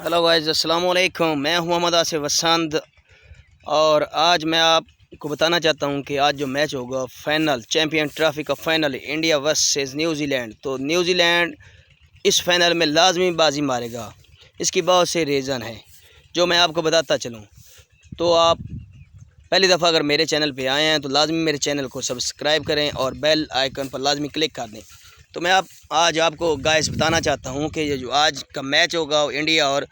Hello guys, अस्सलाम वालेकुम। मैं हूं मोहम्मद आसिफ वसंत और आज मैं आपको बताना चाहता हूं कि आज जो मैच होगा फाइनल चैंपियन ट्रॉफी का फाइनल इंडिया वर्सेस न्यूजीलैंड। तो न्यूजीलैंड इस फाइनल में लाजमी बाजी मारेगा। इसकी बहुत से रीज़न है जो मैं आपको बताता चलूं। तो आप पहली दफ़ा अगर मेरे चैनल पे आए हैं तो लाजमी मेरे चैनल को सब्सक्राइब करें और बेल आइकन पर लाजमी क्लिक कर दें। तो मैं आज आपको गाइस बताना चाहता हूं कि ये जो आज का मैच होगा इंडिया और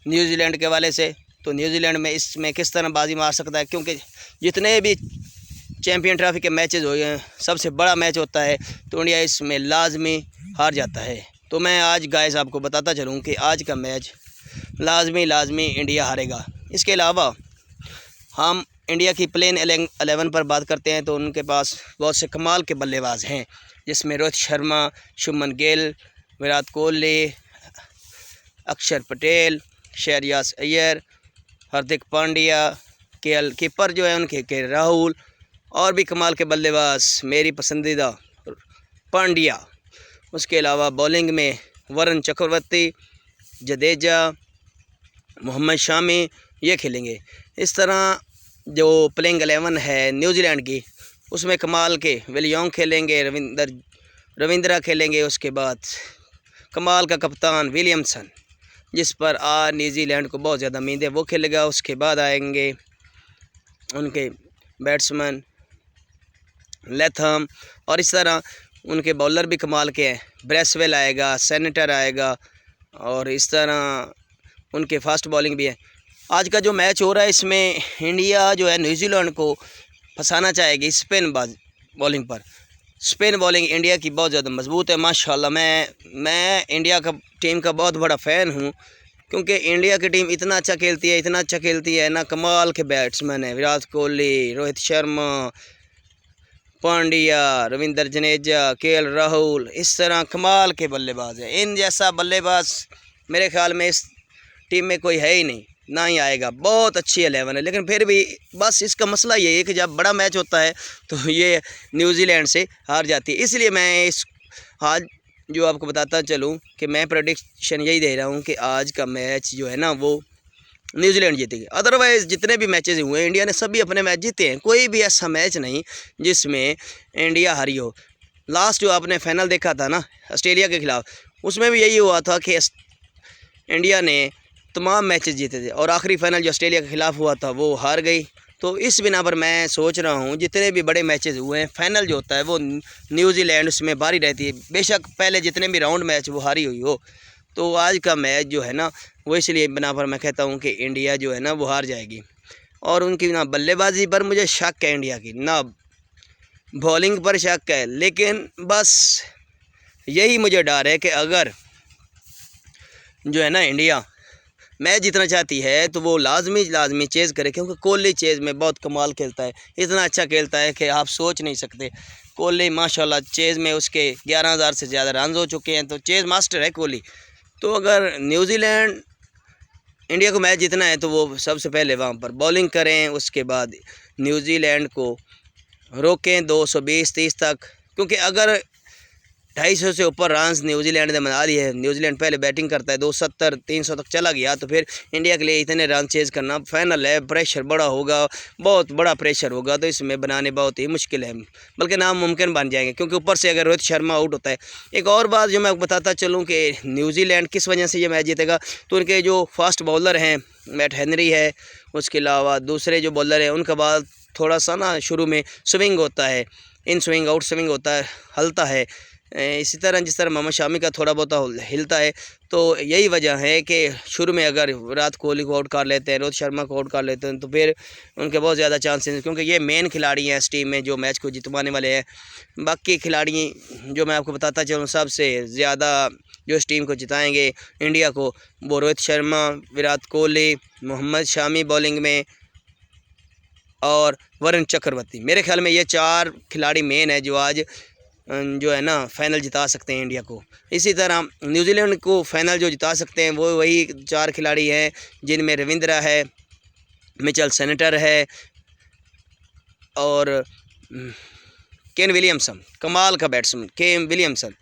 न्यूजीलैंड के हवाले से, तो न्यूजीलैंड में इसमें किस तरह बाजी मार सकता है, क्योंकि जितने भी चैंपियन ट्रॉफी के मैचेस हुए हैं सबसे बड़ा मैच होता है तो इंडिया इसमें लाजमी हार जाता है। तो मैं आज गाइस आपको बताता चलूँ कि आज का मैच लाजमी इंडिया हारेगा। इसके अलावा हम इंडिया की प्लेन 11 पर बात करते हैं तो उनके पास बहुत से कमाल के बल्लेबाज हैं, जिसमें रोहित शर्मा, शुभमन गिल, विराट कोहली, अक्षर पटेल, शहरियार अय्यर, हार्दिक पांड्या, केएल कीपर जो है उनके के राहुल, और भी कमाल के बल्लेबाज मेरी पसंदीदा पांड्या। उसके अलावा बॉलिंग में वरुण चक्रवर्ती, जडेजा, मोहम्मद शामी ये खेलेंगे। इस तरह जो प्लेइंग 11 है न्यूजीलैंड की उसमें कमाल के विलियम खेलेंगे, रविंद्रा खेलेंगे। उसके बाद कमाल का कप्तान विलियमसन, जिस पर न्यूजीलैंड को बहुत ज़्यादा उम्मीद है, वो खेलेगा। उसके बाद आएंगे उनके बैट्समैन लेथम, और इस तरह उनके बॉलर भी कमाल के हैं। ब्रेसवेल आएगा, सेनेटर आएगा, और इस तरह उनके फास्ट बॉलिंग भी है। आज का जो मैच हो रहा है इसमें इंडिया जो है न्यूजीलैंड को फंसाना चाहेगी स्पिन बॉलिंग पर। स्पिन बॉलिंग इंडिया की बहुत ज़्यादा मजबूत है माशाल्लाह। मैं इंडिया का टीम का बहुत बड़ा फ़ैन हूँ, क्योंकि इंडिया की टीम इतना अच्छा खेलती है ना। कमाल के बैट्समैन है, विराट कोहली, रोहित शर्मा, पांड्या, रविंद्र जडेजा, केएल राहुल, इस तरह कमाल के बल्लेबाज हैं। इन जैसा बल्लेबाज मेरे ख्याल में इस टीम में कोई है ही नहीं, ना ही आएगा। बहुत अच्छी 11 है, लेकिन फिर भी बस इसका मसला ये है कि जब बड़ा मैच होता है तो ये न्यूजीलैंड से हार जाती है। इसलिए मैं इस आज जो आपको बताता चलूँ कि मैं प्रेडिक्शन यही दे रहा हूँ कि आज का मैच जो है ना वो न्यूजीलैंड जीतेगी। अदरवाइज़ जितने भी मैचेस हुए इंडिया ने सभी अपने मैच जीते हैं, कोई भी ऐसा मैच नहीं जिसमें इंडिया हारी हो। लास्ट जो आपने फाइनल देखा था ना ऑस्ट्रेलिया के खिलाफ, उसमें भी यही हुआ था कि इंडिया ने तमाम मैचेस जीते थे और आखिरी फाइनल जो ऑस्ट्रेलिया के खिलाफ हुआ था वो हार गई। तो इस बिना पर मैं सोच रहा हूँ जितने भी बड़े मैचेस हुए हैं फाइनल जो होता है वो न्यूजीलैंड उसमें बारी रहती है, बेशक पहले जितने भी राउंड मैच वो हारी हुई हो। तो आज का मैच जो है ना वो इसलिए बिना पर मैं कहता हूँ कि इंडिया जो है ना वो हार जाएगी। और उनकी ना बल्लेबाजी पर मुझे शक है, इंडिया की ना बॉलिंग पर शक है, लेकिन बस यही मुझे डर है कि अगर जो है ना इंडिया मैच जीतना चाहती है तो वो लाजमी चेज़ करे, क्योंकि कोहली चेज़ में बहुत कमाल खेलता है, इतना अच्छा खेलता है कि आप सोच नहीं सकते। कोहली माशाल्लाह चेज़ में उसके 11,000 से ज़्यादा रन हो चुके हैं, तो चेज़ मास्टर है कोहली। तो अगर न्यूजीलैंड इंडिया को मैच जीतना है तो वो सबसे पहले वहाँ पर बॉलिंग करें, उसके बाद न्यूजीलैंड को रोकें 220-30 तक, क्योंकि अगर 250 से ऊपर रन न्यूजीलैंड ने बना लिए, न्यूजीलैंड पहले बैटिंग करता है 270-300 तक चला गया, तो फिर इंडिया के लिए इतने रन चेज़ करना फाइनल है, प्रेशर बड़ा होगा, बहुत बड़ा प्रेशर होगा। तो इसमें बनाने बहुत ही मुश्किल है, बल्कि नामुमकिन बन जाएंगे, क्योंकि ऊपर से अगर रोहित शर्मा आउट होता है। एक और बात जो मैं बताता चलूँ कि न्यूजीलैंड किस वजह से ये मैच जीतेगा, तो उनके जो फास्ट बॉलर हैं मैट हेनरी है, उसके अलावा दूसरे जो बॉलर हैं उनका बाद थोड़ा सा ना शुरू में स्विंग होता है, इन स्विंग आउट स्विंग होता है, हलता है। इसी तरह जिस तरह मोहम्मद शामी का थोड़ा बहुत हिलता है। तो यही वजह है कि शुरू में अगर विराट कोहली को आउट कर लेते हैं, रोहित शर्मा को आउट कर लेते हैं, तो फिर उनके बहुत ज़्यादा चांसेस हैं, क्योंकि ये मेन खिलाड़ी हैं इस टीम में जो मैच को जितवाने वाले हैं। बाकी खिलाड़ी जो मैं आपको बताता चलूँ सबसे ज़्यादा जो इस टीम को जिताएंगे इंडिया को, वो रोहित शर्मा, विराट कोहली, मोहम्मद शामी बॉलिंग में, और वरुण चक्रवर्ती। मेरे ख्याल में ये 4 खिलाड़ी मेन है जो आज जो है ना फाइनल जिता सकते हैं इंडिया को। इसी तरह न्यूजीलैंड को फाइनल जो जिता सकते हैं वो वही 4 खिलाड़ी हैं, जिनमें रविंद्रा है, मिचेल सेनेटर है, और केन विलियमसन, कमाल का batsman Kane Williamson,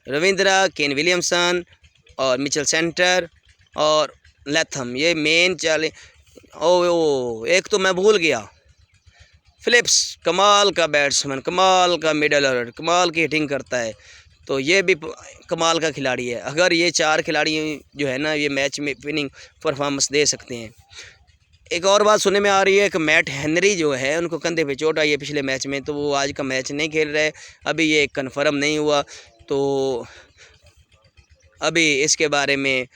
Ravindra, Kane Williamson और मिचेल सेनेटर और लैथम, ये मेन चाले। ओ एक तो मैं भूल गया, फिलिप्स कमाल का बैट्समैन, कमाल का मिडल ऑर्डर, कमाल की हिटिंग करता है, तो ये भी कमाल का खिलाड़ी है। अगर ये 4 खिलाड़ी जो है ना ये मैच में विनिंग परफॉर्मेंस दे सकते हैं। एक और बात सुनने में आ रही है कि मैट हेनरी जो है उनको कंधे पे चोट आई है पिछले मैच में, तो वो आज का मैच नहीं खेल रहे। अभी ये कन्फर्म नहीं हुआ, तो अभी इसके बारे में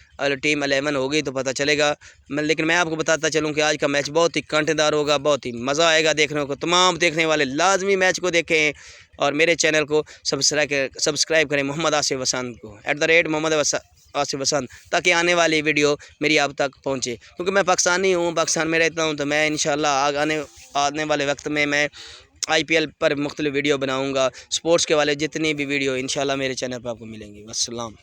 टीम 11 होगी तो पता चलेगा। लेकिन मैं आपको बताता चलूं कि आज का मैच बहुत ही कांटेदार होगा, बहुत ही मज़ा आएगा देखने को। तमाम देखने वाले लाजमी मैच को देखें और मेरे चैनल को सब्सक्राइब करें मोहम्मद आसिफ वसंत को @मोहम्मद आसिफ वसंत, ताकि आने वाली वीडियो मेरी आप तक पहुँचे। क्योंकि मैं पाकिस्तानी हूँ, पाकिस्तान में रहता हूँ, तो मैं इंशाल्लाह आने वाले वक्त में मैं IPL पर मुख्तलिफ वीडियो बनाऊँगा। स्पोर्ट्स के वाले जितनी भी वीडियो इंशाल्लाह मेरे चैनल पर आपको मिलेंगी। वस्सलाम।